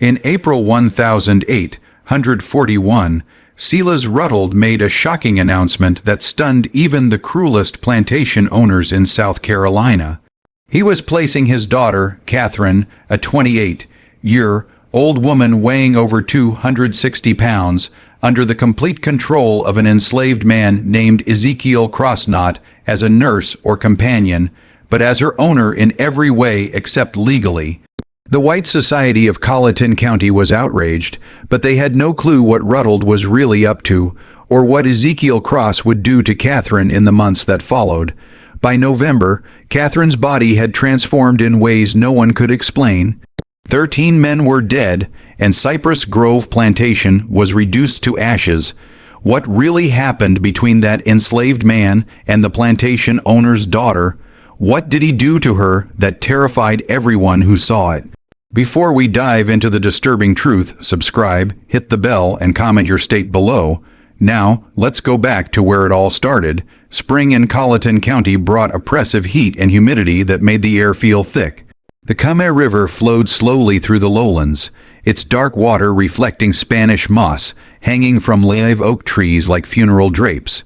In April 1841, Silas Ruddle made a shocking announcement that stunned even the cruelest plantation owners in South Carolina. He was placing his daughter, Catherine, a 28-year-old woman weighing over 260 pounds, under the complete control of an enslaved man named Ezekiel Crossnot as a nurse or companion, but as her owner in every way except legally. The white society of Colleton County was outraged, but they had no clue what Ruddle was really up to, or what Ezekiel Cross would do to Catherine in the months that followed. By November, Catherine's body had transformed in ways no one could explain. 13 men were dead, and Cypress Grove Plantation was reduced to ashes. What really happened between that enslaved man and the plantation owner's daughter? What did he do to her that terrified everyone who saw it? Before we dive into the disturbing truth, subscribe, hit the bell, and comment your state below. Now, let's go back to where it all started. Spring in Colleton County brought oppressive heat and humidity that made the air feel thick. The Cumay River flowed slowly through the lowlands, its dark water reflecting Spanish moss, hanging from live oak trees like funeral drapes.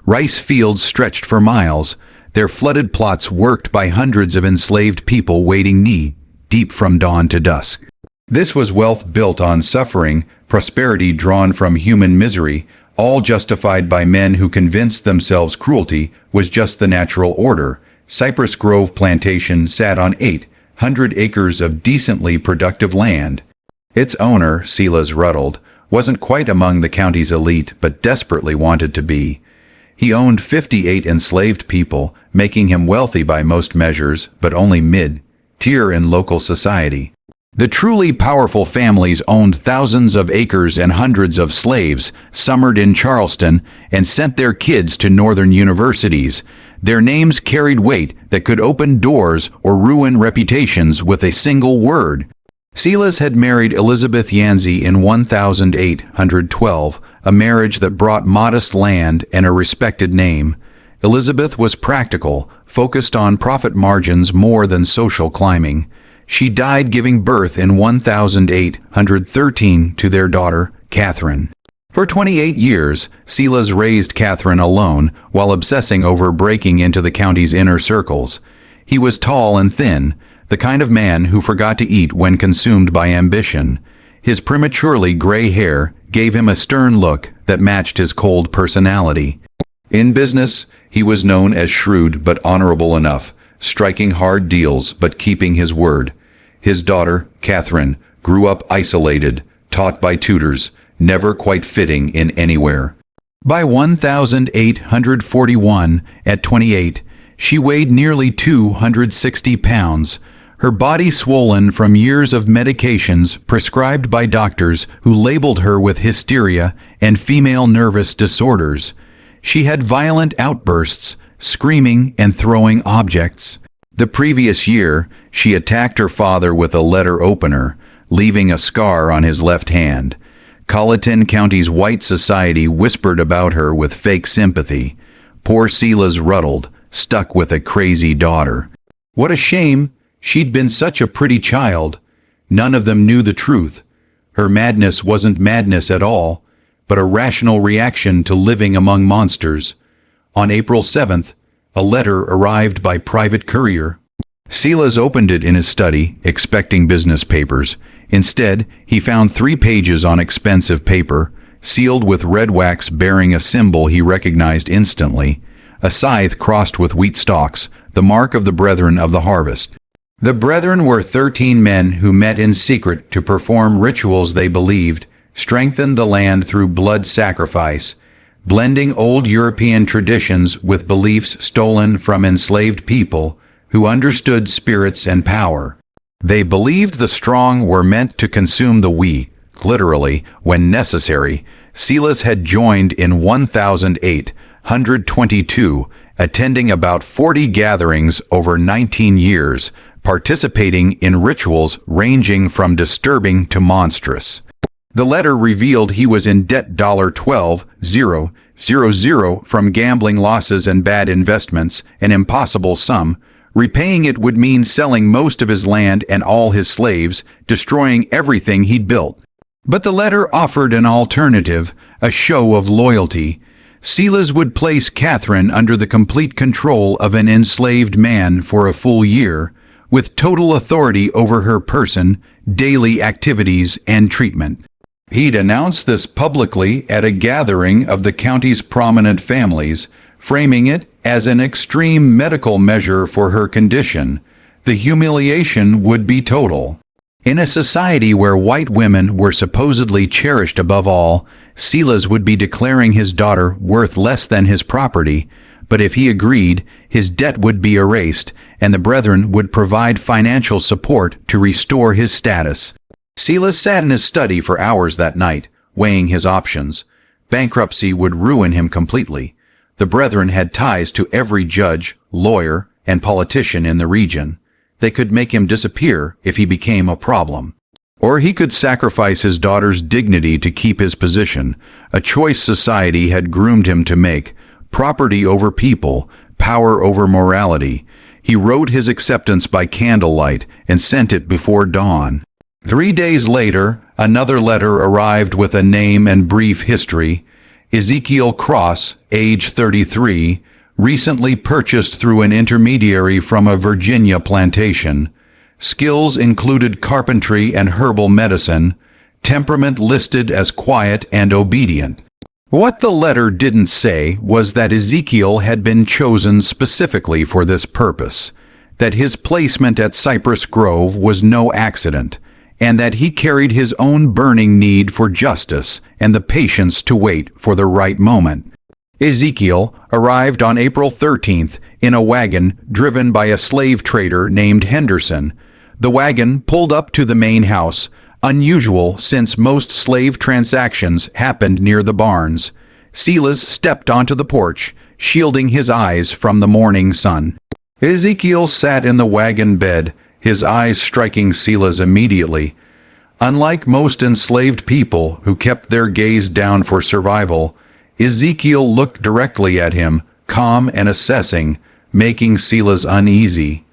Rice fields stretched for miles, their flooded plots worked by hundreds of enslaved people wading knee-deep from dawn to dusk. This was wealth built on suffering, prosperity drawn from human misery, all justified by men who convinced themselves cruelty was just the natural order. Cypress Grove Plantation sat on 800 acres of decently productive land. Its owner, Silas Ruddle, wasn't quite among the county's elite, but desperately wanted to be. He owned 58 enslaved people, making him wealthy by most measures, but only mid-tier in local society. The truly powerful families owned thousands of acres and hundreds of slaves, summered in Charleston, and sent their kids to northern universities. Their names carried weight that could open doors or ruin reputations with a single word. Silas had married Elizabeth Yancey in 1812, a marriage that brought modest land and a respected name. Elizabeth was practical, focused on profit margins more than social climbing. She died giving birth in 1813 to their daughter, Catherine. For 28 years, Silas raised Catherine alone while obsessing over breaking into the county's inner circles. He was tall and thin, the kind of man who forgot to eat when consumed by ambition. His prematurely gray hair gave him a stern look that matched his cold personality. In business, he was known as shrewd but honorable enough, striking hard deals but keeping his word. His daughter, Catherine, grew up isolated, taught by tutors, never quite fitting in anywhere. By 1841, at 28, she weighed nearly 260 pounds, her body swollen from years of medications prescribed by doctors who labeled her with hysteria and female nervous disorders. She had violent outbursts, screaming and throwing objects. The previous year, she attacked her father with a letter opener, leaving a scar on his left hand. Colleton County's white society whispered about her with fake sympathy. Poor Silas Ruddle, stuck with a crazy daughter. What a shame! She'd been such a pretty child. None of them knew the truth. Her madness wasn't madness at all, but a rational reaction to living among monsters. On April 7th, a letter arrived by private courier. Silas opened it in his study, expecting business papers. Instead, he found 3 pages on expensive paper, sealed with red wax bearing a symbol he recognized instantly, a scythe crossed with wheat stalks, the mark of the Brethren of the Harvest. The Brethren were 13 men who met in secret to perform rituals they believed strengthened the land through blood sacrifice, blending old European traditions with beliefs stolen from enslaved people who understood spirits and power. They believed the strong were meant to consume the weak, literally, when necessary. Silas had joined in 1822, attending about 40 gatherings over 19 years, participating in rituals ranging from disturbing to monstrous. The letter revealed he was in debt $12,000 from gambling losses and bad investments, an impossible sum, Repaying it would mean selling most of his land and all his slaves, destroying everything he'd built. But the letter offered an alternative, a show of loyalty. Silas would place Catherine under the complete control of an enslaved man for a full year, with total authority over her person, daily activities, and treatment. He'd announce this publicly at a gathering of the county's prominent families, framing it as an extreme medical measure for her condition. The humiliation would be total. In a society where white women were supposedly cherished above all, Silas would be declaring his daughter worth less than his property, but if he agreed, his debt would be erased, and the brethren would provide financial support to restore his status. Silas sat in his study for hours that night, weighing his options. Bankruptcy would ruin him completely. The brethren had ties to every judge, lawyer, and politician in the region. They could make him disappear if he became a problem. Or he could sacrifice his daughter's dignity to keep his position, a choice society had groomed him to make: property over people, power over morality. He wrote his acceptance by candlelight and sent it before dawn. 3 days later, another letter arrived with a name and brief history. Ezekiel Cross, age 33, recently purchased through an intermediary from a Virginia plantation. Skills included carpentry and herbal medicine. Temperament listed as quiet and obedient. What the letter didn't say was that Ezekiel had been chosen specifically for this purpose, that his placement at Cypress Grove was no accident, and that he carried his own burning need for justice and the patience to wait for the right moment. Ezekiel arrived on April 13th in a wagon driven by a slave trader named Henderson. The wagon pulled up to the main house, unusual since most slave transactions happened near the barns. Silas stepped onto the porch, shielding his eyes from the morning sun. Ezekiel sat in the wagon bed, his eyes striking Silas immediately. Unlike most enslaved people who kept their gaze down for survival, Ezekiel looked directly at him, calm and assessing, making Silas uneasy.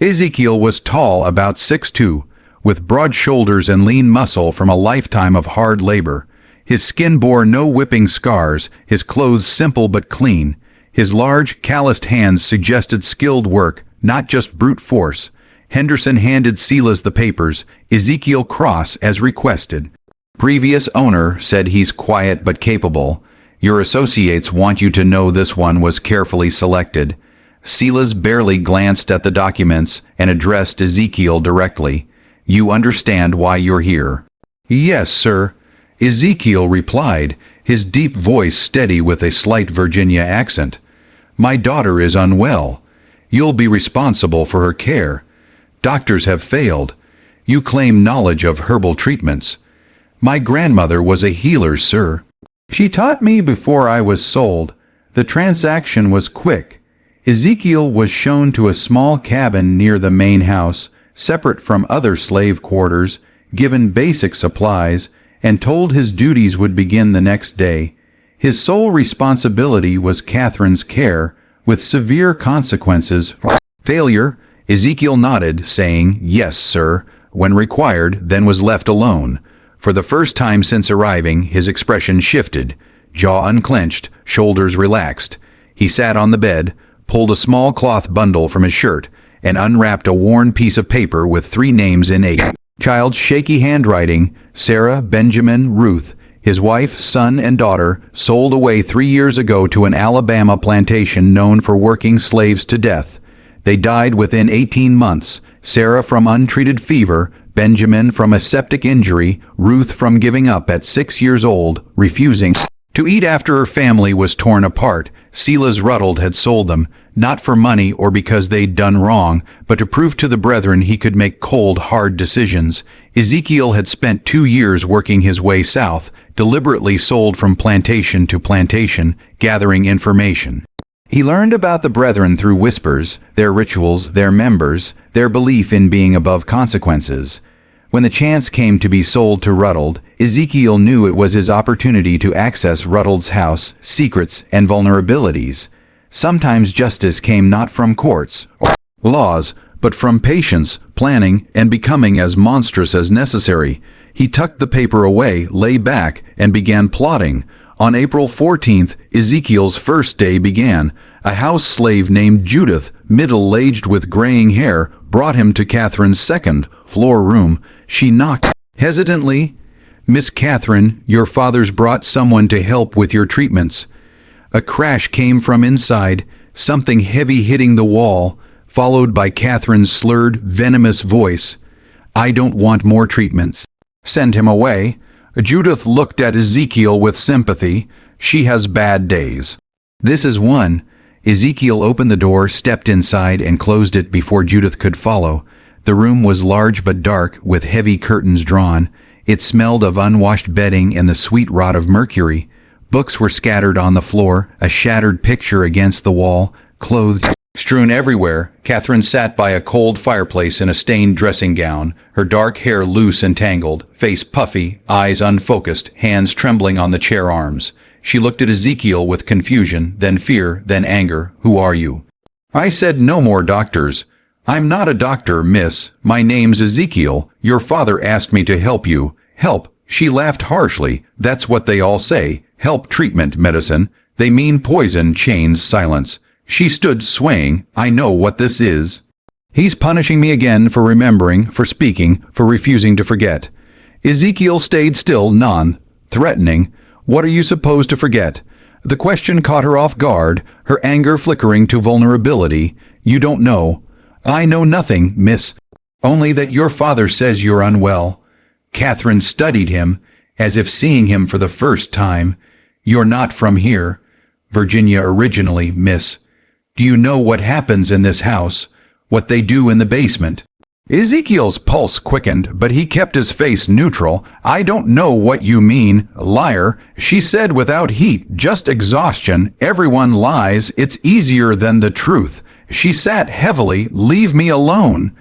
Ezekiel was tall, about 6'2", with broad shoulders and lean muscle from a lifetime of hard labor. His skin bore no whipping scars, his clothes simple but clean. His large, calloused hands suggested skilled work, not just brute force. Henderson handed Silas the papers, Ezekiel Cross as requested. Previous owner said he's quiet but capable. Your associates want you to know this one was carefully selected. Silas barely glanced at the documents and addressed Ezekiel directly. You understand why you're here? Yes, sir. Ezekiel replied, his deep voice steady with a slight Virginia accent. My daughter is unwell. You'll be responsible for her care. Doctors have failed. You claim knowledge of herbal treatments. My grandmother was a healer, sir. She taught me before I was sold. The transaction was quick. Ezekiel was shown to a small cabin near the main house, separate from other slave quarters, given basic supplies, and told his duties would begin the next day. His sole responsibility was Catherine's care, with severe consequences for failure. Ezekiel nodded, saying, yes, sir, when required, then was left alone. For the first time since arriving, his expression shifted, jaw unclenched, shoulders relaxed. He sat on the bed, pulled a small cloth bundle from his shirt, and unwrapped a worn piece of paper with 3 names in a child's shaky handwriting: Sarah, Benjamin, Ruth. His wife, son, and daughter sold away 3 years ago to an Alabama plantation known for working slaves to death. They died within 18 months, Sarah from untreated fever, Benjamin from a septic injury, Ruth from giving up at 6 years old, refusing to eat after her family was torn apart. Silas Ruddled had sold them, not for money or because they'd done wrong, but to prove to the brethren he could make cold, hard decisions. Ezekiel had spent 2 years working his way south, deliberately sold from plantation to plantation, gathering information. He learned about the brethren through whispers, their rituals, their members, their belief in being above consequences. When the chance came to be sold to Ruddled, Ezekiel knew it was his opportunity to access Ruddled's house, secrets, and vulnerabilities. Sometimes justice came not from courts, laws, but from patience, planning, and becoming as monstrous as necessary. He tucked the paper away, lay back, and began plotting. On April 14th, Ezekiel's first day began. A house slave named Judith, middle-aged with graying hair, brought him to Catherine's second-floor room. She knocked hesitantly. "Miss Catherine, your father's brought someone to help with your treatments." A crash came from inside, something heavy hitting the wall, followed by Catherine's slurred, venomous voice. "I don't want more treatments. Send him away." Judith looked at Ezekiel with sympathy. "She has bad days." "This is one." Ezekiel opened the door, stepped inside, and closed it before Judith could follow. The room was large but dark, with heavy curtains drawn. It smelled of unwashed bedding and the sweet rot of mercury. Books were scattered on the floor, a shattered picture against the wall, clothes strewn everywhere. Catherine sat by a cold fireplace in a stained dressing gown, her dark hair loose and tangled, face puffy, eyes unfocused, hands trembling on the chair arms. She looked at Ezekiel with confusion, then fear, then anger. "Who are you?" "I said no more doctors." "I'm not a doctor, miss. My name's Ezekiel. Your father asked me to help you." "Help?" She laughed harshly. "That's what they all say. Help, treatment, medicine. They mean poison, chains, silence." She stood swaying. "I know what this is. He's punishing me again for remembering, for speaking, for refusing to forget." Ezekiel stayed still, non-threatening. "What are you supposed to forget?" The question caught her off guard, her anger flickering to vulnerability. "You don't know." "I know nothing, miss. Only that your father says you're unwell." Catherine studied him, as if seeing him for the first time. "You're not from here. Virginia originally, miss. Do you know what happens in this house? What they do in the basement?" Ezekiel's pulse quickened, but he kept his face neutral. "I don't know what you mean, liar," she said without heat, just exhaustion. "Everyone lies. It's easier than the truth." She sat heavily. "Leave me alone.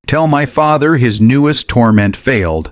Tell my father his newest torment failed."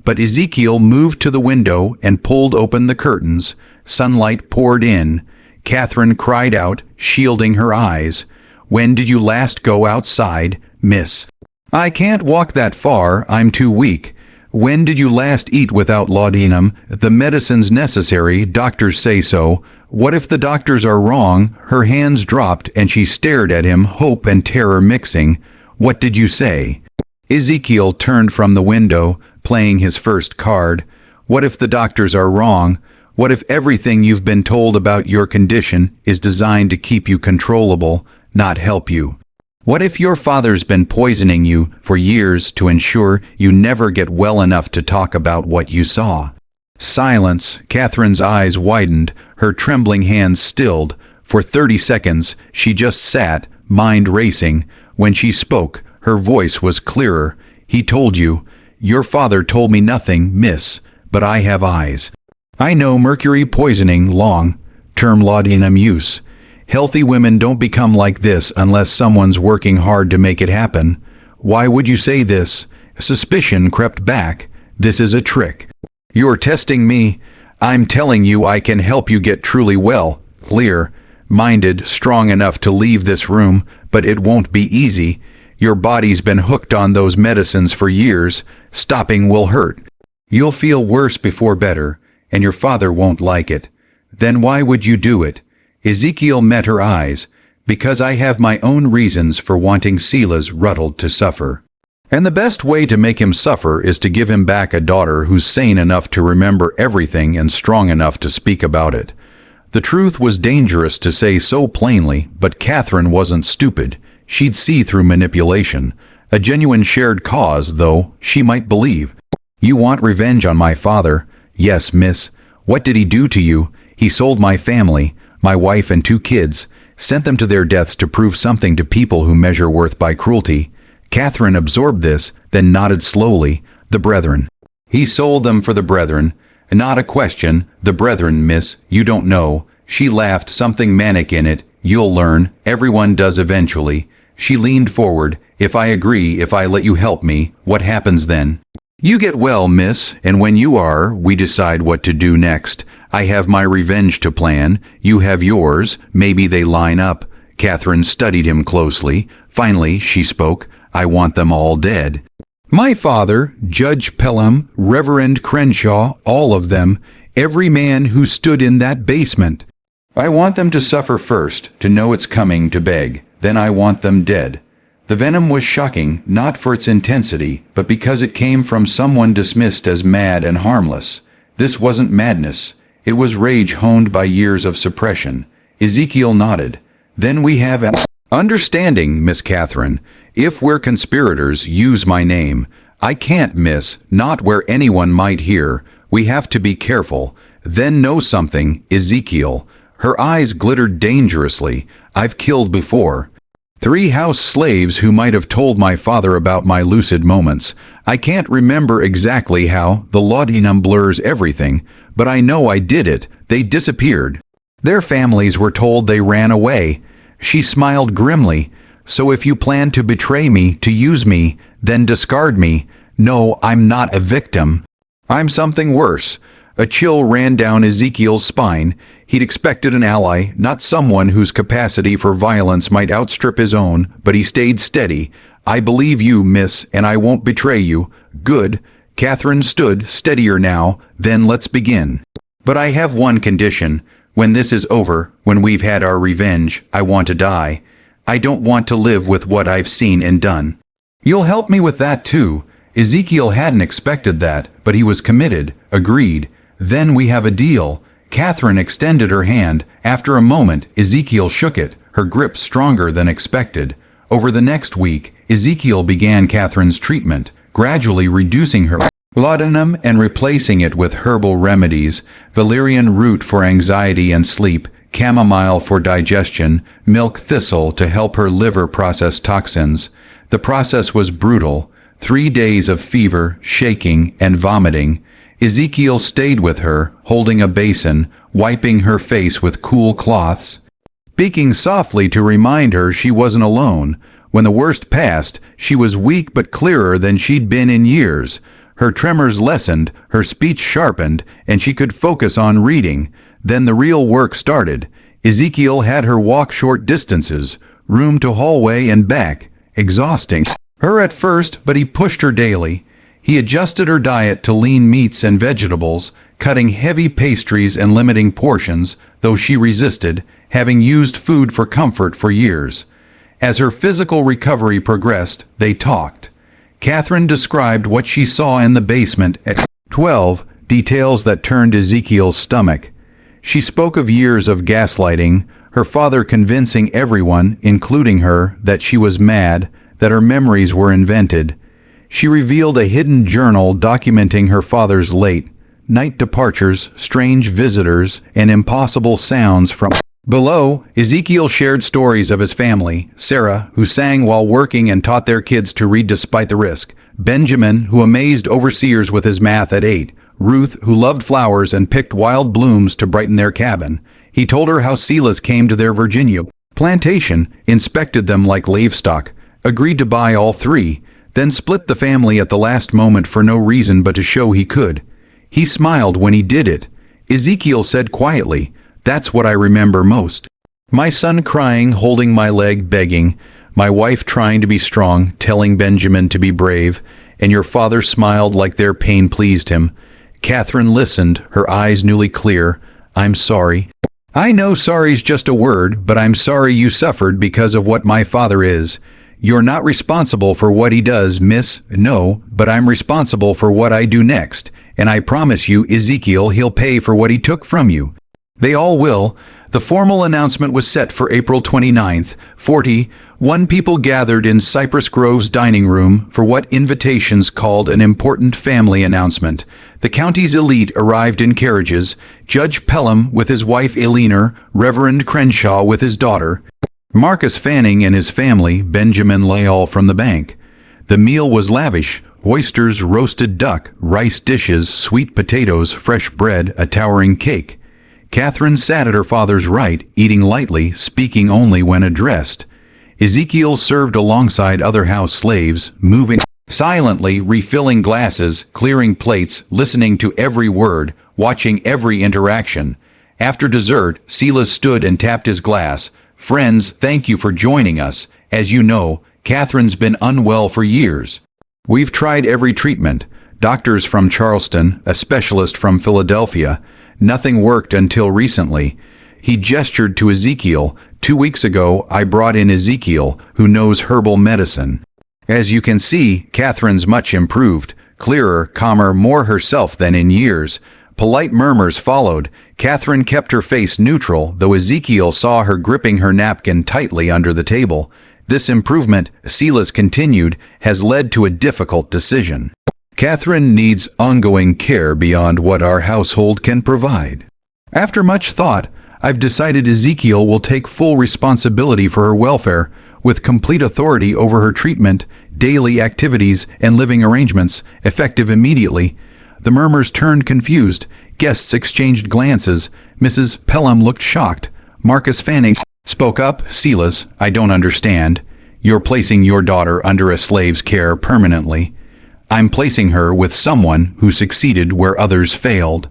But Ezekiel moved to the window and pulled open the curtains. Sunlight poured in. Catherine cried out, shielding her eyes. "When did you last go outside, miss?" "I can't walk that far. I'm too weak." "When did you last eat without laudanum? The medicine's necessary. Doctors say so." "What if the doctors are wrong?" Her hands dropped and she stared at him, hope and terror mixing. "What did you say?" Ezekiel turned from the window, playing his first card. "What if the doctors are wrong? What if everything you've been told about your condition is designed to keep you controllable, not help you? What if your father's been poisoning you for years to ensure you never get well enough to talk about what you saw?" Silence. Catherine's eyes widened, her trembling hands stilled. For 30 seconds, she just sat, mind racing. When she spoke, her voice was clearer. "He told you." "Your father told me nothing, miss, but I have eyes. I know mercury poisoning, long-term laudanum use. Healthy women don't become like this unless someone's working hard to make it happen." "Why would you say this?" Suspicion crept back. "This is a trick. You're testing me." "I'm telling you I can help you get truly well, clear-minded, strong enough to leave this room, but it won't be easy. Your body's been hooked on those medicines for years. Stopping will hurt. You'll feel worse before better, and your father won't like it." "Then why would you do it?" Ezekiel met her eyes. "Because I have my own reasons for wanting Silas Ruddled to suffer. And the best way to make him suffer is to give him back a daughter who's sane enough to remember everything and strong enough to speak about it." The truth was dangerous to say so plainly, but Catherine wasn't stupid. She'd see through manipulation. A genuine shared cause, though, she might believe. "You want revenge on my father?" "Yes, miss." "What did he do to you?" "He sold my family, my wife and 2 kids, sent them to their deaths to prove something to people who measure worth by cruelty." Catherine absorbed this, then nodded slowly. "The brethren." "He sold them for the brethren." "Not a question. The brethren, miss. You don't know." She laughed, something manic in it. "You'll learn. Everyone does eventually." She leaned forward. "If I agree, if I let you help me, what happens then?" "You get well, miss, and when you are, we decide what to do next. I have my revenge to plan. You have yours. Maybe they line up." Catherine studied him closely. Finally, she spoke. I want them all dead. My father, Judge Pelham, Reverend Crenshaw, all of them, every man who stood in that basement. I want them to suffer first, to know it's coming, to beg. Then I want them dead. The venom was shocking, not for its intensity, but because it came from someone dismissed as mad and harmless. This wasn't madness. It was rage honed by years of suppression. Ezekiel nodded. Then we have an understanding, Miss Catherine. If we're conspirators, use my name. I can't, miss, not where anyone might hear. We have to be careful. Then know something, Ezekiel. Her eyes glittered dangerously. I've killed before. 3 house slaves who might have told my father about my lucid moments. I can't remember exactly how, the laudanum blurs everything, but I know I did it. They disappeared. Their families were told they ran away. She smiled grimly. So if you plan to betray me, to use me, then discard me. No, I'm not a victim. I'm something worse. A chill ran down Ezekiel's spine. He'd expected an ally, not someone whose capacity for violence might outstrip his own, but he stayed steady. I believe you, miss, and I won't betray you. Good. Catherine stood, steadier now. Then let's begin. But I have one condition. When this is over, when we've had our revenge, I want to die. I don't want to live with what I've seen and done. You'll help me with that too. Ezekiel hadn't expected that, but he was committed. Agreed. Then we have a deal. Catherine extended her hand. After a moment, Ezekiel shook it, her grip stronger than expected. Over the next week, Ezekiel began Catherine's treatment, gradually reducing her laudanum and replacing it with herbal remedies, valerian root for anxiety and sleep, chamomile for digestion, milk thistle to help her liver process toxins. The process was brutal. 3 days of fever, shaking, and vomiting. Ezekiel stayed with her, holding a basin, wiping her face with cool cloths, speaking softly to remind her she wasn't alone. When the worst passed, she was weak but clearer than she'd been in years. Her tremors lessened, her speech sharpened, and she could focus on reading. Then the real work started. Ezekiel had her walk short distances, room to hallway and back, exhausting her at first, but he pushed her daily. He adjusted her diet to lean meats and vegetables, cutting heavy pastries and limiting portions, though she resisted, having used food for comfort for years. As her physical recovery progressed, they talked. Catherine described what she saw in the basement at 12, details that turned Ezekiel's stomach. She spoke of years of gaslighting, her father convincing everyone, including her, that she was mad, that her memories were invented. She revealed a hidden journal documenting her father's late night departures, strange visitors, and impossible sounds from below. Ezekiel shared stories of his family, Sarah, who sang while working and taught their kids to read despite the risk, Benjamin, who amazed overseers with his math at 8, Ruth, who loved flowers and picked wild blooms to brighten their cabin. He told her how Silas came to their Virginia plantation, inspected them like livestock, agreed to buy all 3, then split the family at the last moment for no reason but to show he could. He smiled when he did it. Ezekiel said quietly, "That's what I remember most. My son crying, holding my leg, begging, my wife trying to be strong, telling Benjamin to be brave, and your father smiled like their pain pleased him." Catherine listened, her eyes newly clear. "I'm sorry. I know sorry's just a word, but I'm sorry you suffered because of what my father is. You're not responsible for what he does, miss. No, but I'm responsible for what I do next. And I promise you, Ezekiel, he'll pay for what he took from you." They all will. The formal announcement was set for April 29th. 41 people gathered in Cypress Grove's dining room for what invitations called an important family announcement. The county's elite arrived in carriages, Judge Pelham with his wife Eleanor, Reverend Crenshaw with his daughter, Marcus Fanning and his family, Benjamin Layall from the bank. The meal was lavish. Oysters, roasted duck, rice dishes, sweet potatoes, fresh bread, a towering cake. Catherine sat at her father's right, eating lightly, speaking only when addressed. Ezekiel served alongside other house slaves, moving silently, refilling glasses, clearing plates, listening to every word, watching every interaction. After dessert, Silas stood and tapped his glass. "Friends, thank you for joining us. As you know, Catherine's been unwell for years. We've tried every treatment. Doctors from Charleston, a specialist from Philadelphia. Nothing worked until recently. He gestured to Ezekiel. 2 weeks ago, I brought in Ezekiel, who knows herbal medicine. As you can see, Catherine's much improved. Clearer, calmer, more herself than in years. Polite murmurs followed. Catherine kept her face neutral, though Ezekiel saw her gripping her napkin tightly under the table. This improvement, Silas continued, has led to a difficult decision. Catherine needs ongoing care beyond what our household can provide. After much thought, I've decided Ezekiel will take full responsibility for her welfare, with complete authority over her treatment, daily activities, and living arrangements, effective immediately. The murmurs turned confused. Guests exchanged glances. Mrs. Pelham looked shocked. Marcus Fanning spoke up. Silas, I don't understand. You're placing your daughter under a slave's care permanently. I'm placing her with someone who succeeded where others failed.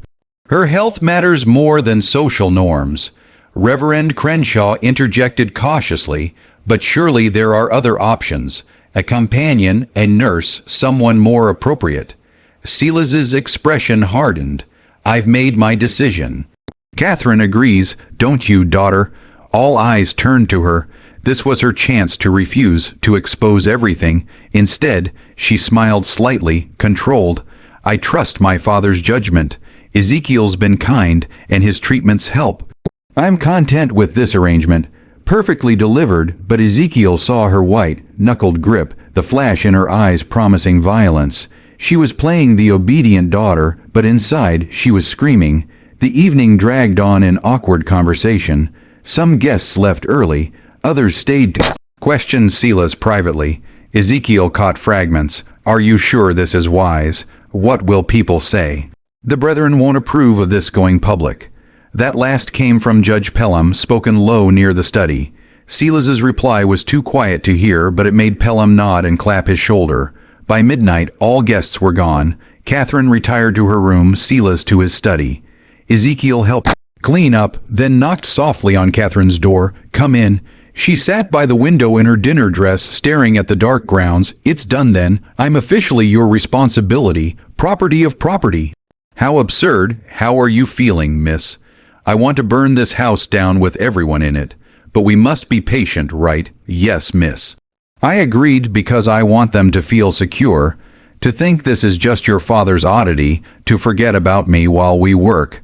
Her health matters more than social norms. Reverend Crenshaw interjected cautiously, but surely there are other options. A companion, a nurse, someone more appropriate. Silas's expression hardened. I've made my decision. Catherine agrees, don't you, daughter? All eyes turned to her. This was her chance to refuse, to expose everything. Instead, she smiled slightly, controlled. I trust my father's judgment. Ezekiel's been kind, and his treatments help. I'm content with this arrangement. Perfectly delivered, but Ezekiel saw her white, knuckled grip, the flash in her eyes promising violence. She was playing the obedient daughter, but inside she was screaming. The evening dragged on in awkward conversation. Some guests left early, others stayed to question Silas privately. Ezekiel caught fragments. Are you sure this is wise? What will people say? The brethren won't approve of this going public. That last came from Judge Pelham, spoken low near the study. Silas's reply was too quiet to hear, but it made Pelham nod and clap his shoulder. By midnight, all guests were gone. Catherine retired to her room, Silas to his study. Ezekiel helped clean up, then knocked softly on Catherine's door. Come in. She sat by the window in her dinner dress, staring at the dark grounds. It's done then. I'm officially your responsibility. Property of property. How absurd. How are you feeling, miss? I want to burn this house down with everyone in it. But we must be patient, right? Yes, miss. I agreed because I want them to feel secure. To think this is just your father's oddity, to forget about me while we work.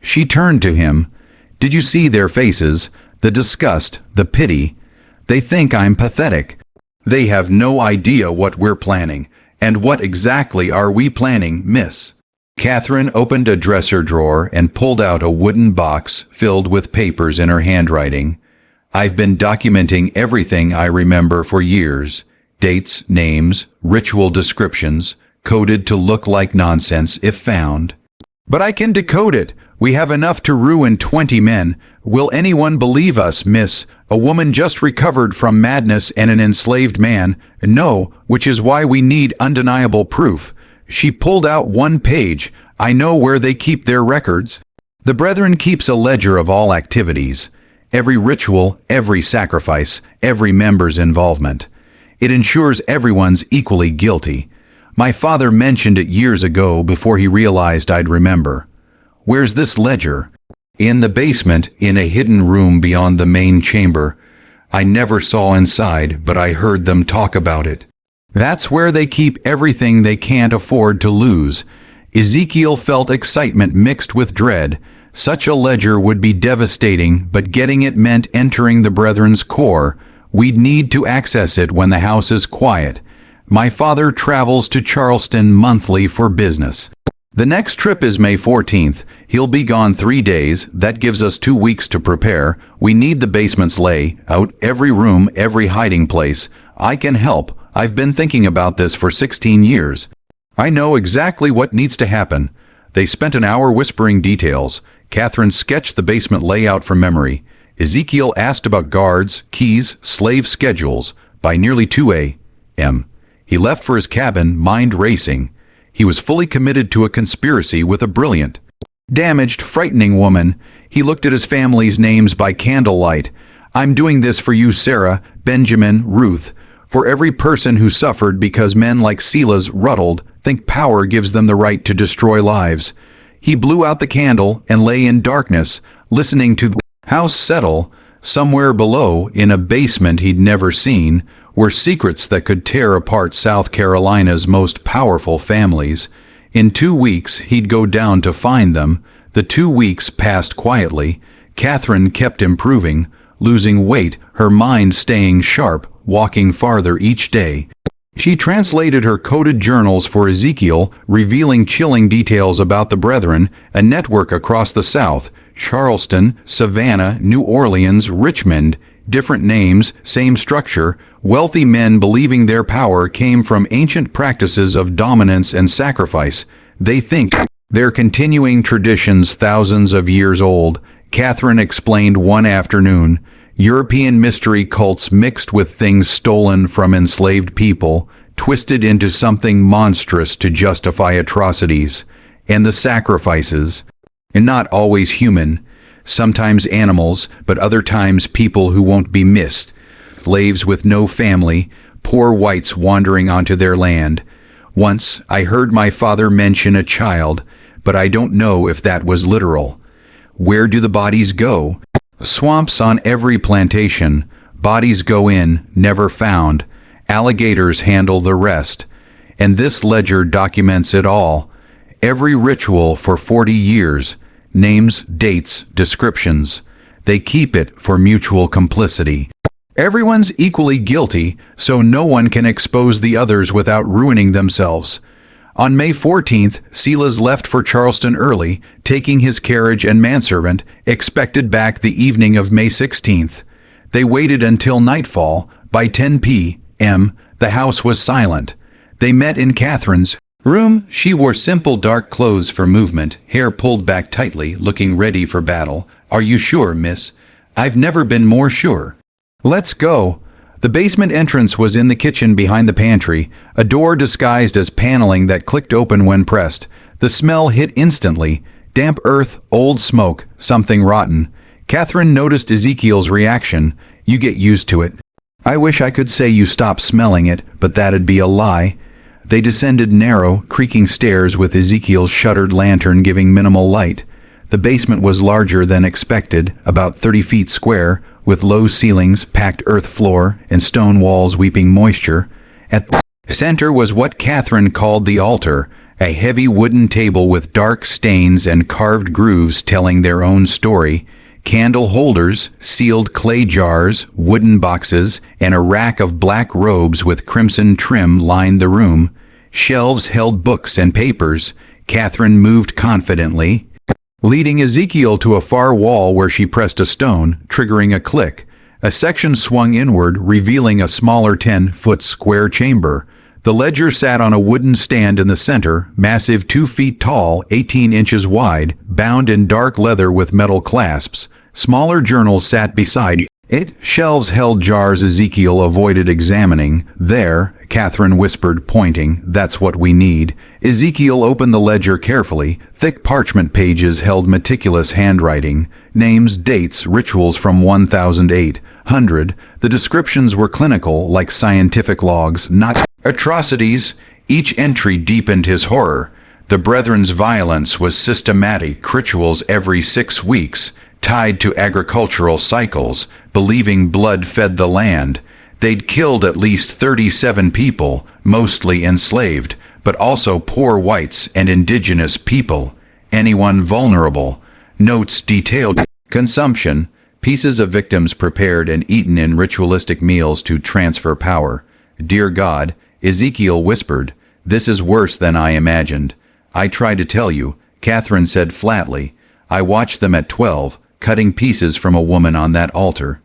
She turned to him. Did you see their faces? The disgust, the pity. They think I'm pathetic. They have no idea what we're planning. And what exactly are we planning, miss? Catherine opened a dresser drawer and pulled out a wooden box filled with papers in her handwriting. I've been documenting everything I remember for years. Dates, names, ritual descriptions, coded to look like nonsense if found. But I can decode it. We have enough to ruin 20 men. Will anyone believe us, miss? A woman just recovered from madness and an enslaved man. No, which is why we need undeniable proof. She pulled out one page. I know where they keep their records. The brethren keeps a ledger of all activities. Every ritual, every sacrifice, every member's involvement. It ensures everyone's equally guilty. My father mentioned it years ago before he realized I'd remember. Where's this ledger? In the basement, in a hidden room beyond the main chamber. I never saw inside, but I heard them talk about it. That's where they keep everything they can't afford to lose. Ezekiel felt excitement mixed with dread. Such a ledger would be devastating, but getting it meant entering the brethren's core. We'd need to access it when the house is quiet. My father travels to Charleston monthly for business. The next trip is May 14th. He'll be gone 3 days. That gives us 2 weeks to prepare. We need the basement's layout, every room, every hiding place. I can help. I've been thinking about this for 16 years. I know exactly what needs to happen. They spent an hour whispering details. Catherine sketched the basement layout from memory. Ezekiel asked about guards, keys, slave schedules. By nearly 2 a.m., he left for his cabin, mind racing. He was fully committed to a conspiracy with a brilliant, damaged, frightening woman. He looked at his family's names by candlelight. I'm doing this for you, Sarah. Benjamin, Ruth, for every person who suffered because men like Silas Ruddled think power gives them the right to destroy lives. He blew out the candle and lay in darkness, listening to the house settle. Somewhere below, in a basement he'd never seen, were secrets that could tear apart South Carolina's most powerful families. In 2 weeks, he'd go down to find them. The 2 weeks passed quietly. Catherine kept improving, losing weight, her mind staying sharp, walking farther each day. She translated her coded journals for Ezekiel, revealing chilling details about the Brethren, a network across the South: Charleston, Savannah, New Orleans, Richmond. Different names, same structure, wealthy men believing their power came from ancient practices of dominance and sacrifice. They think they're continuing traditions thousands of years old. Catherine explained one afternoon. European mystery cults mixed with things stolen from enslaved people, twisted into something monstrous to justify atrocities. And the sacrifices, and not always human, sometimes animals, but other times people who won't be missed. Slaves with no family, poor whites wandering onto their land. Once I heard my father mention a child, but I don't know if that was literal. Where do the bodies go? Swamps on every plantation. Bodies go in, never found. Alligators handle the rest. And this ledger documents it all. Every ritual for 40 years. Names, dates, descriptions. They keep it for mutual complicity. Everyone's equally guilty, so no one can expose the others without ruining themselves. On May 14th, Silas left for Charleston early, taking his carriage and manservant, expected back the evening of May 16th. They waited until nightfall. By 10 p.m., the house was silent. They met in Catherine's room. She wore simple dark clothes for movement, hair pulled back tightly, looking ready for battle. "Are you sure, miss?" "I've never been more sure." "Let's go." The basement entrance was in the kitchen behind the pantry, a door disguised as paneling that clicked open when pressed. The smell hit instantly. Damp earth, old smoke, something rotten. Catherine noticed Ezekiel's reaction. "You get used to it." "I wish I could say you stop smelling it, but that'd be a lie." They descended narrow, creaking stairs with Ezekiel's shuttered lantern giving minimal light. The basement was larger than expected, about 30 feet square, with low ceilings, packed earth floor, and stone walls weeping moisture. At the center was what Catherine called the altar, a heavy wooden table with dark stains and carved grooves telling their own story. Candle holders, sealed clay jars, wooden boxes, and a rack of black robes with crimson trim lined the room. Shelves held books and papers. Catherine moved confidently, leading Ezekiel to a far wall where she pressed a stone, triggering a click. A section swung inward, revealing a smaller 10-foot square chamber. The ledger sat on a wooden stand in the center, massive 2 feet tall, 18 inches wide, bound in dark leather with metal clasps. Smaller journals sat beside it. Shelves held jars Ezekiel avoided examining. "There," Catherine whispered, pointing. "That's what we need." Ezekiel opened the ledger carefully. Thick parchment pages held meticulous handwriting. Names, dates, rituals from 1800. The descriptions were clinical, like scientific logs, not atrocities. Each entry deepened his horror. The Brethren's violence was systematic, rituals every 6 weeks, tied to agricultural cycles, believing blood fed the land. They'd killed at least 37 people, mostly enslaved, but also poor whites and indigenous people, anyone vulnerable. Notes detailed consumption, pieces of victims prepared and eaten in ritualistic meals to transfer power. "Dear God," Ezekiel whispered, "this is worse than I imagined." "I try to tell you," Catherine said flatly. "I watched them at 12, cutting pieces from a woman on that altar.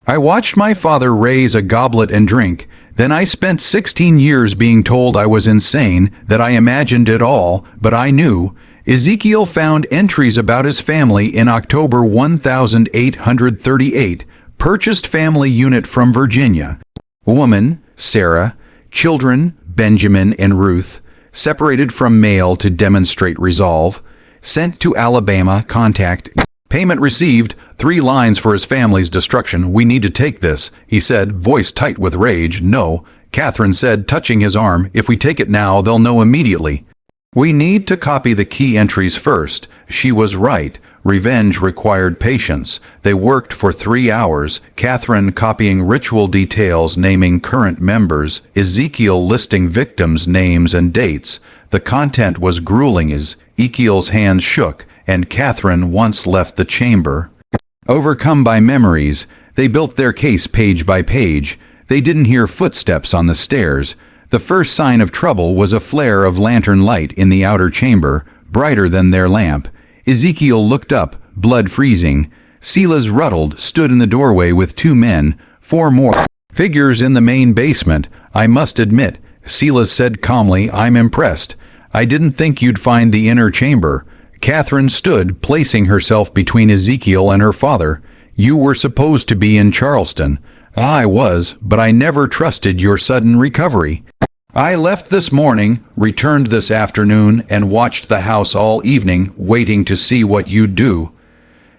I watched my father raise a goblet and drink. Then I spent 16 years being told I was insane, that I imagined it all, but I knew." Ezekiel found entries about his family in October 1838, purchased family unit from Virginia. Woman, Sarah. Children, Benjamin and Ruth. Separated from male to demonstrate resolve. Sent to Alabama, contact Payment received, 3 lines for his family's destruction. We need to take this, he said, voice tight with rage. No, Catherine said, touching his arm. If we take it now, they'll know immediately. We need to copy the key entries first. She was right. Revenge required patience. They worked for 3 hours, Catherine copying ritual details naming current members, Ezekiel listing victims' names and dates. The content was grueling as Ezekiel's hands shook, and Catherine once left the chamber. Overcome by memories, they built their case page by page. They didn't hear footsteps on the stairs. The first sign of trouble was a flare of lantern light in the outer chamber, brighter than their lamp. Ezekiel looked up, blood freezing. Silas Ruddled stood in the doorway with 2 men, 4 more figures in the main basement. I must admit, Silas said calmly, I'm impressed. I didn't think you'd find the inner chamber. Catherine stood, placing herself between Ezekiel and her father. You were supposed to be in Charleston. I was, but I never trusted your sudden recovery. I left this morning, returned this afternoon, and watched the house all evening, waiting to see what you'd do.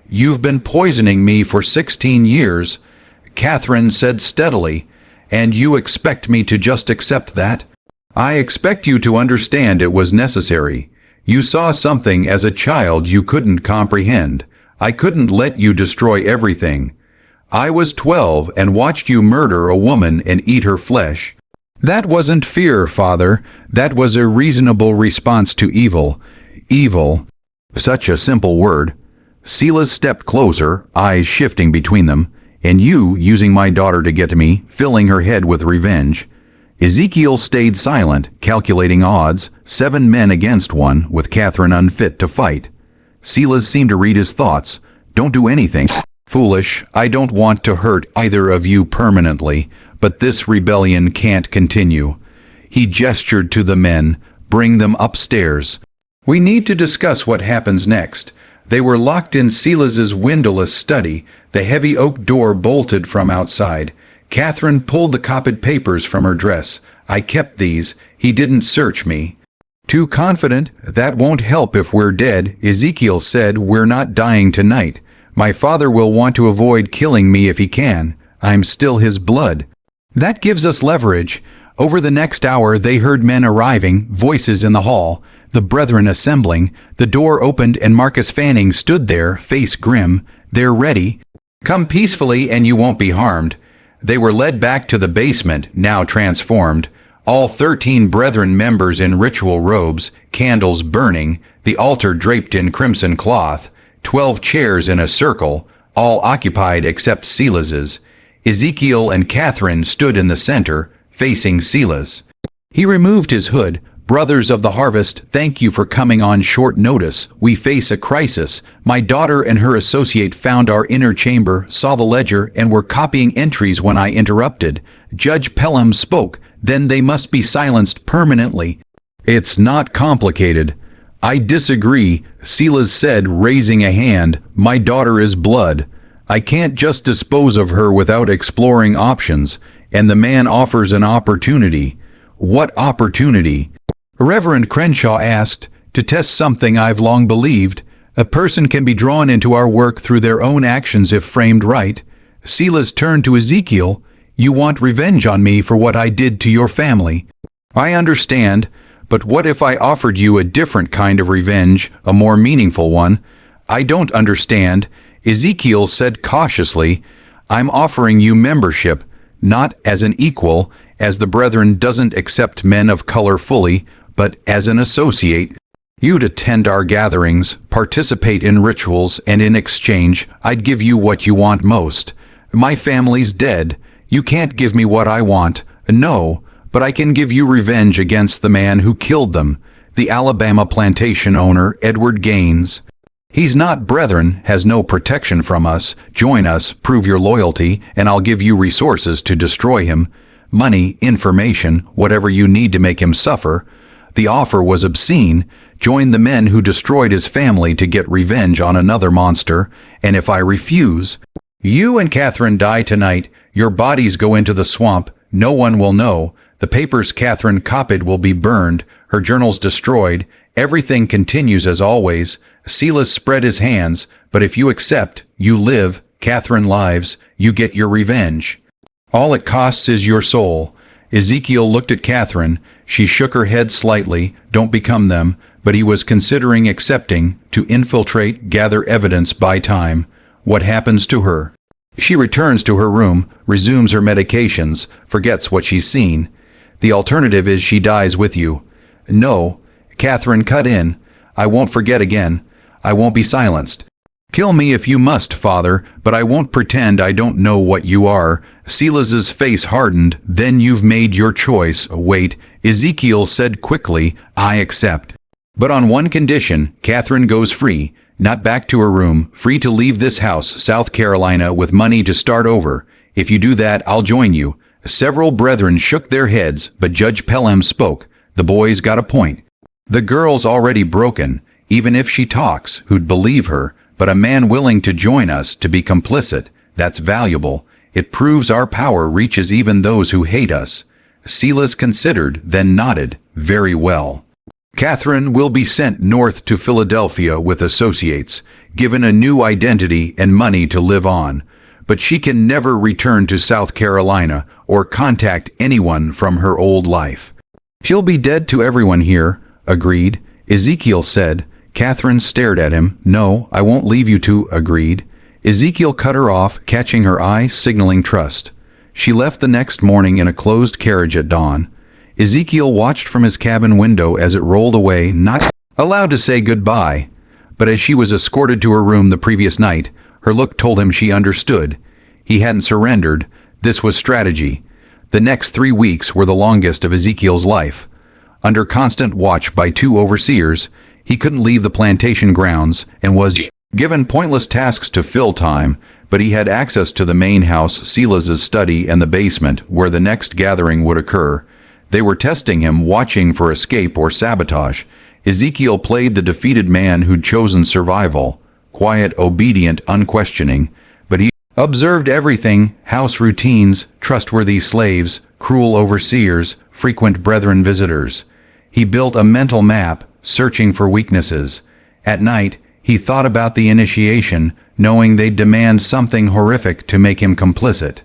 You've been poisoning me for 16 years, Catherine said steadily, and you expect me to just accept that? I expect you to understand it was necessary. You saw something as a child you couldn't comprehend. I couldn't let you destroy everything. I was 12 and watched you murder a woman and eat her flesh. That wasn't fear, Father. That was a reasonable response to evil. Evil. Such a simple word. Silas stepped closer, eyes shifting between them. And you using my daughter to get to me, filling her head with revenge. Ezekiel stayed silent, calculating odds, 7 men against 1, with Catherine unfit to fight. Silas seemed to read his thoughts. Don't do anything. Foolish. I don't want to hurt either of you permanently, but this rebellion can't continue. He gestured to the men. Bring them upstairs. We need to discuss what happens next. They were locked in Silas's windowless study, the heavy oak door bolted from outside. Catherine pulled the copied papers from her dress. I kept these. He didn't search me. Too confident? That won't help if we're dead. Ezekiel said we're not dying tonight. My father will want to avoid killing me if he can. I'm still his blood. That gives us leverage. Over the next hour they heard men arriving, voices in the hall, the brethren assembling. The door opened and Marcus Fanning stood there, face grim. They're ready. Come peacefully and you won't be harmed. They were led back to the basement, now transformed. All 13 brethren members in ritual robes, candles burning, the altar draped in crimson cloth, 12 chairs in a circle, all occupied except Silas's. Ezekiel and Catherine stood in the center, facing Silas. He removed his hood. Brothers of the harvest, thank you for coming on short notice. We face a crisis. My daughter and her associate found our inner chamber, saw the ledger, and were copying entries when I interrupted. Judge Pelham spoke. Then they must be silenced permanently. It's not complicated. I disagree, Silas said, raising a hand. My daughter is blood. I can't just dispose of her without exploring options, and the man offers an opportunity. What opportunity? Reverend Crenshaw asked, to test something I've long believed. A person can be drawn into our work through their own actions if framed right. Silas turned to Ezekiel. You want revenge on me for what I did to your family. I understand, but what if I offered you a different kind of revenge, a more meaningful one? I don't understand. Ezekiel said cautiously, I'm offering you membership, not as an equal, as the brethren doesn't accept men of color fully, but as an associate. You'd attend our gatherings, participate in rituals, and in exchange, I'd give you what you want most. My family's dead. You can't give me what I want. No, but I can give you revenge against the man who killed them, the Alabama plantation owner, Edward Gaines. He's not brethren, has no protection from us. Join us, prove your loyalty, and I'll give you resources to destroy him. Money, information, whatever you need to make him suffer. The offer was obscene. Join the men who destroyed his family to get revenge on another monster, and if I refuse, you and Catherine die tonight. Your bodies go into the swamp. No one will know. The papers Catherine copied will be burned, her journals destroyed. Everything continues as always. Silas spread his hands. But if you accept, you live. Catherine lives. You get your revenge. All it costs is your soul. Ezekiel looked at Catherine. She shook her head slightly. Don't become them. But he was considering accepting, to infiltrate, gather evidence, buy time. What happens to her? She returns to her room, resumes her medications, forgets what she's seen. The alternative is she dies with you. No. Catherine cut in. I won't forget again. I won't be silenced. Kill me if you must, Father, but I won't pretend I don't know what you are. Silas's face hardened. Then you've made your choice. Wait. Ezekiel said quickly, I accept. But on one condition. Catherine goes free. Not back to her room, free to leave this house, South Carolina, with money to start over. If you do that, I'll join you. Several brethren shook their heads, but Judge Pelham spoke. The boy's got a point. The girl's already broken. Even if she talks, who'd believe her? But a man willing to join us, to be complicit, that's valuable. It proves our power reaches even those who hate us. Silas considered, then nodded. Very well. Catherine will be sent north to Philadelphia with associates, given a new identity and money to live on. But she can never return to South Carolina or contact anyone from her old life. She'll be dead to everyone here. Agreed. Ezekiel said. Catherine stared at him. No, I won't leave you two. Agreed. Ezekiel cut her off, catching her eye, signaling trust. She left the next morning in a closed carriage at dawn. Ezekiel watched from his cabin window as it rolled away, not allowed to say goodbye. But as she was escorted to her room the previous night, her look told him she understood. He hadn't surrendered. This was strategy. The next 3 weeks were the longest of Ezekiel's life. Under constant watch by 2 overseers, he couldn't leave the plantation grounds and was given pointless tasks to fill time, but he had access to the main house, Silas's study, and the basement, where the next gathering would occur. They were testing him, watching for escape or sabotage. Ezekiel played the defeated man who'd chosen survival. Quiet, obedient, unquestioning. But he observed everything: house routines, trustworthy slaves, cruel overseers, frequent brethren visitors. He built a mental map, searching for weaknesses. At night, he thought about the initiation, knowing they'd demand something horrific to make him complicit.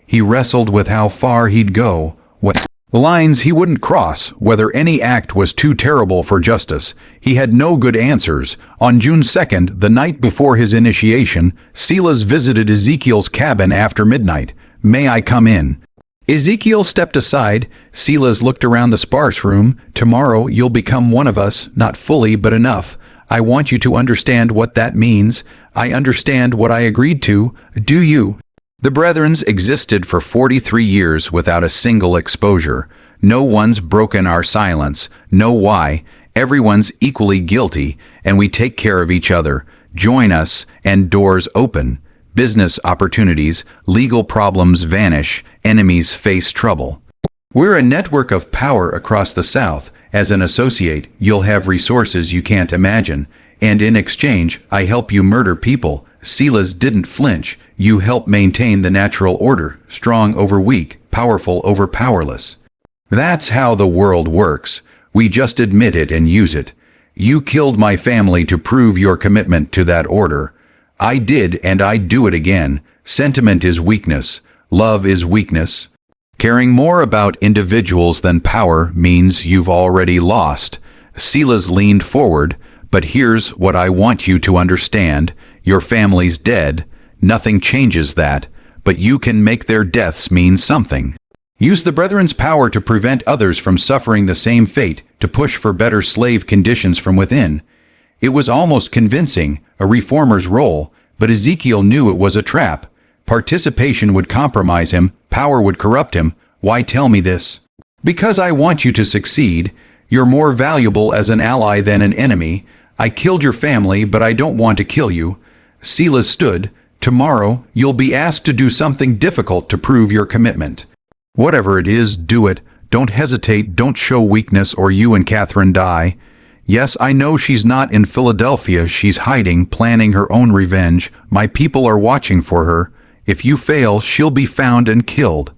He wrestled with how far he'd go, what lines he wouldn't cross, whether any act was too terrible for justice. He had no good answers. On June 2nd, the night before his initiation, Silas visited Ezekiel's cabin after midnight. May I come in? Ezekiel stepped aside. Silas looked around the sparse room. Tomorrow you'll become one of us, not fully, but enough. I want you to understand what that means. I understand what I agreed to. Do you? The Brethrens existed for 43 years without a single exposure. No one's broken our silence. Know why? Everyone's equally guilty, and we take care of each other. Join us, and doors open. Business opportunities, legal problems vanish, enemies face trouble. We're a network of power across the South. As an associate, you'll have resources you can't imagine. And in exchange, I help you murder people. Silas didn't flinch. You help maintain the natural order, strong over weak, powerful over powerless. That's how the world works. We just admit it and use it. You killed my family to prove your commitment to that order. I did, and I'd do it again. Sentiment is weakness. Love is weakness. Caring more about individuals than power means you've already lost. Silas leaned forward. But here's what I want you to understand. Your family's dead. Nothing changes that. But you can make their deaths mean something. Use the Brethren's power to prevent others from suffering the same fate, to push for better slave conditions from within. It was almost convincing, a reformer's role, but Ezekiel knew it was a trap. Participation would compromise him, power would corrupt him. Why tell me this? Because I want you to succeed. You're more valuable as an ally than an enemy. I killed your family, but I don't want to kill you. Silas stood. Tomorrow, you'll be asked to do something difficult to prove your commitment. Whatever it is, do it. Don't hesitate, don't show weakness, or you and Catherine die. Yes, I know she's not in Philadelphia. She's hiding, planning her own revenge. My people are watching for her. If you fail, she'll be found and killed.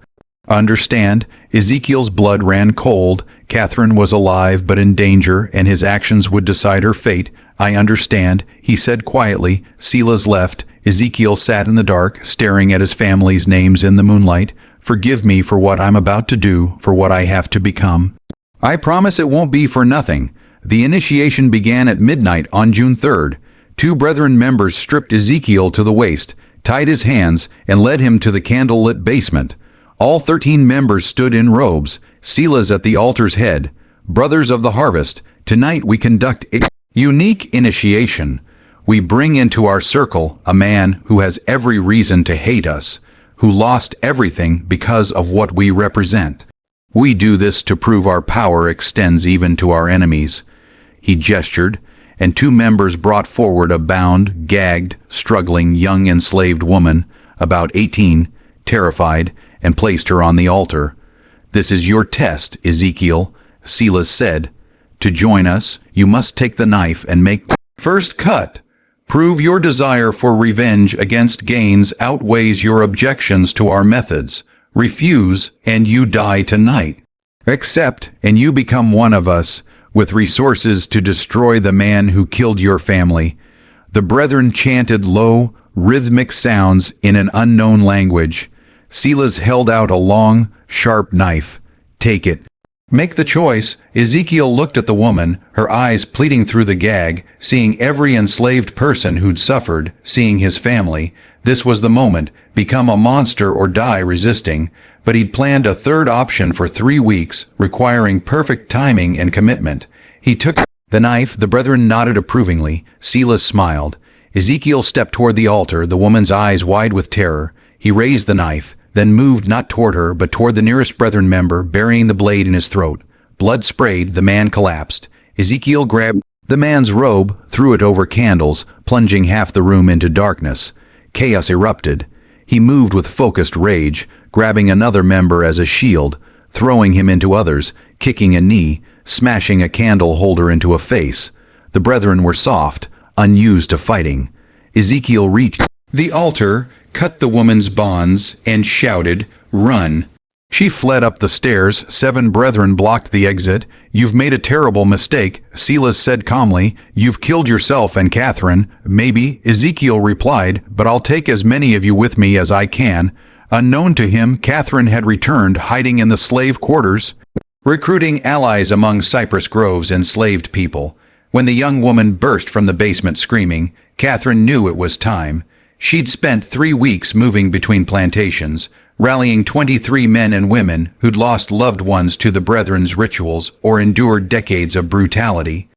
Understand? Ezekiel's blood ran cold. Catherine was alive but in danger, and his actions would decide her fate. I understand, he said quietly. Silas left. Ezekiel sat in the dark, staring at his family's names in the moonlight. Forgive me for what I'm about to do, for what I have to become. I promise it won't be for nothing. The initiation began at midnight on June 3rd. 2 Brethren members stripped Ezekiel to the waist, tied his hands, and led him to the candlelit basement. All 13 members stood in robes, Silas at the altar's head. Brothers of the harvest, tonight we conduct a unique initiation. We bring into our circle a man who has every reason to hate us, who lost everything because of what we represent. We do this to prove our power extends even to our enemies. He gestured, and 2 members brought forward a bound, gagged, struggling young enslaved woman, about 18, terrified, and placed her on the altar. This is your test, Ezekiel, Silas said. To join us, you must take the knife and make the first cut. Prove your desire for revenge against Gaines outweighs your objections to our methods. Refuse, and you die tonight. Accept, and you become one of us, with resources to destroy the man who killed your family. The brethren chanted low, rhythmic sounds in an unknown language. Silas held out a long, sharp knife. Take it. Make the choice. Ezekiel looked at the woman, her eyes pleading through the gag, seeing every enslaved person who'd suffered, seeing his family. This was the moment. Become a monster or die resisting. But he'd planned a third option for 3 weeks, requiring perfect timing and commitment. He took the knife. The brethren nodded approvingly. Silas smiled. Ezekiel stepped toward the altar, the woman's eyes wide with terror. He raised the knife, then moved not toward her, but toward the nearest brethren member, burying the blade in his throat. Blood sprayed, the man collapsed. Ezekiel grabbed the man's robe, threw it over candles, plunging half the room into darkness. Chaos erupted. He moved with focused rage, grabbing another member as a shield, throwing him into others, kicking a knee, smashing a candle holder into a face. The brethren were soft, unused to fighting. Ezekiel reached the altar, cut the woman's bonds, and shouted, "Run!" She fled up the stairs. 7 brethren blocked the exit. "You've made a terrible mistake," Silas said calmly. "You've killed yourself and Catherine." "Maybe," Ezekiel replied, "but I'll take as many of you with me as I can." Unknown to him, Catherine had returned, hiding in the slave quarters, recruiting allies among Cypress Grove's enslaved people. When the young woman burst from the basement screaming, Catherine knew it was time. She'd spent 3 weeks moving between plantations, rallying 23 men and women who'd lost loved ones to the Brethren's rituals or endured decades of brutality.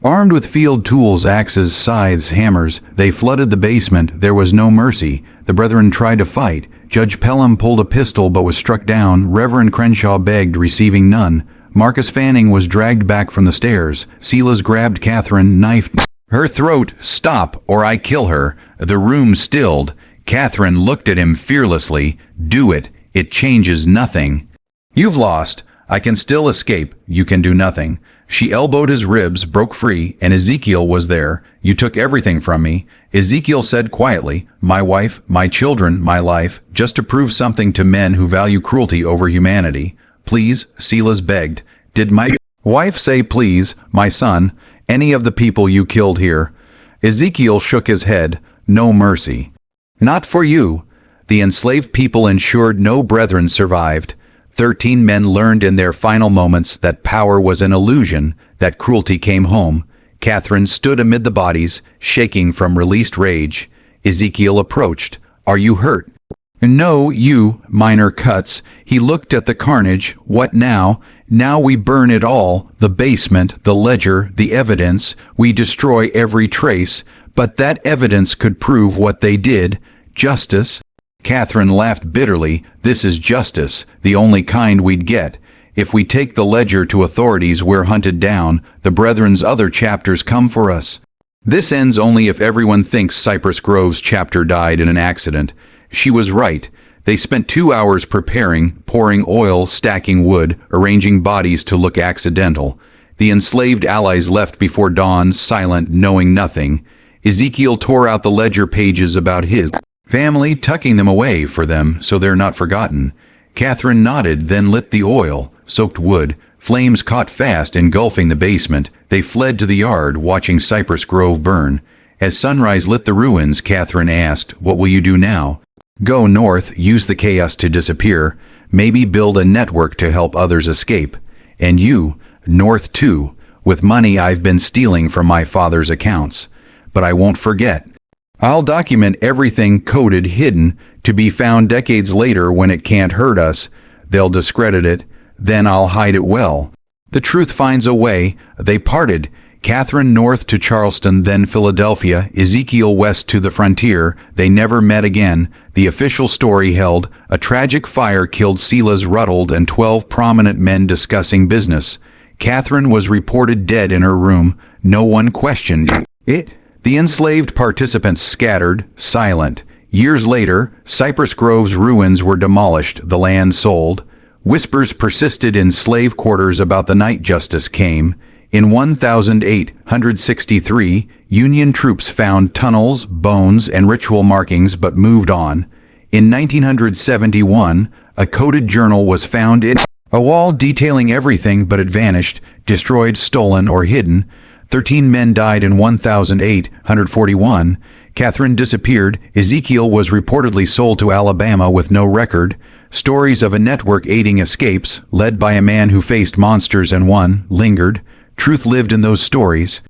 Armed with field tools, axes, scythes, hammers, they flooded the basement. There was no mercy. The Brethren tried to fight. Judge Pelham pulled a pistol but was struck down. Reverend Crenshaw begged, receiving none. Marcus Fanning was dragged back from the stairs. Silas grabbed Catherine, knifed her throat. "Stop, or I kill her." The room stilled. Catherine looked at him fearlessly. "Do it. It changes nothing." "You've lost. I can still escape. You can do nothing." She elbowed his ribs, broke free, and Ezekiel was there. "You took everything from me." Ezekiel said quietly, "My wife, my children, my life, just to prove something to men who value cruelty over humanity." "Please," Silas begged. "Did my wife say please, my son, any of the people you killed here?" Ezekiel shook his head. "No mercy." "Not for you." The enslaved people ensured no brethren survived. 13 men learned in their final moments that power was an illusion, that cruelty came home. Catherine stood amid the bodies, shaking from released rage. Ezekiel approached. "Are you hurt?" "No, you, minor cuts." He looked at the carnage. "What now?" "Now we burn it all, the basement, the ledger, the evidence. We destroy every trace. But that evidence could prove what they did. Justice." Catherine laughed bitterly. "This is justice, the only kind we'd get. If we take the ledger to authorities, we're hunted down. The Brethren's other chapters come for us. This ends only if everyone thinks Cypress Grove's chapter died in an accident." She was right. They spent 2 hours preparing, pouring oil, stacking wood, arranging bodies to look accidental. The enslaved allies left before dawn, silent, knowing nothing. Ezekiel tore out the ledger pages about his family, tucking them away for them so they're not forgotten. Catherine nodded, then lit the oil, soaked wood, Flames caught fast, engulfing the basement. They fled to the yard, watching Cypress Grove burn. As sunrise lit the ruins, Catherine asked, "What will you do now?" "Go north, use the chaos to disappear, maybe build a network to help others escape. And you, north too, with money I've been stealing from my father's accounts. But I won't forget. I'll document everything, coded, hidden, to be found decades later when it can't hurt us. They'll discredit it, then I'll hide it well. The truth finds a way." They parted. Catherine north to Charleston, then Philadelphia, Ezekiel west to the frontier. They never met again. The official story held, a tragic fire killed Silas Ruttold and 12 prominent men discussing business. Catherine was reported dead in her room. No one questioned it. The enslaved participants scattered, silent. Years later, Cypress Grove's ruins were demolished, the land sold. Whispers persisted in slave quarters about the night justice came. In 1863, Union troops found tunnels, bones, and ritual markings but moved on. In 1971, a coded journal was found in a wall detailing everything, but it vanished, destroyed, stolen, or hidden. 13 men died in 1841. Catherine disappeared. Ezekiel was reportedly sold to Alabama with no record. Stories of a network aiding escapes, led by a man who faced monsters and won, lingered. Truth lived in those stories.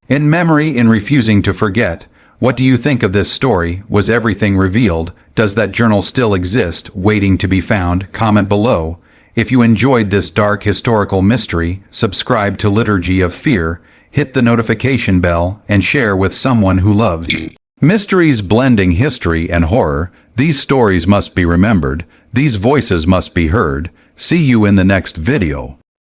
In memory, in refusing to forget. What do you think of this story? Was everything revealed? Does that journal still exist, waiting to be found? Comment below. If you enjoyed this dark historical mystery, subscribe to Liturgy of Fear, hit the notification bell, and share with someone who loves you. Mysteries blending history and horror. These stories must be remembered. These voices must be heard. See you in the next video.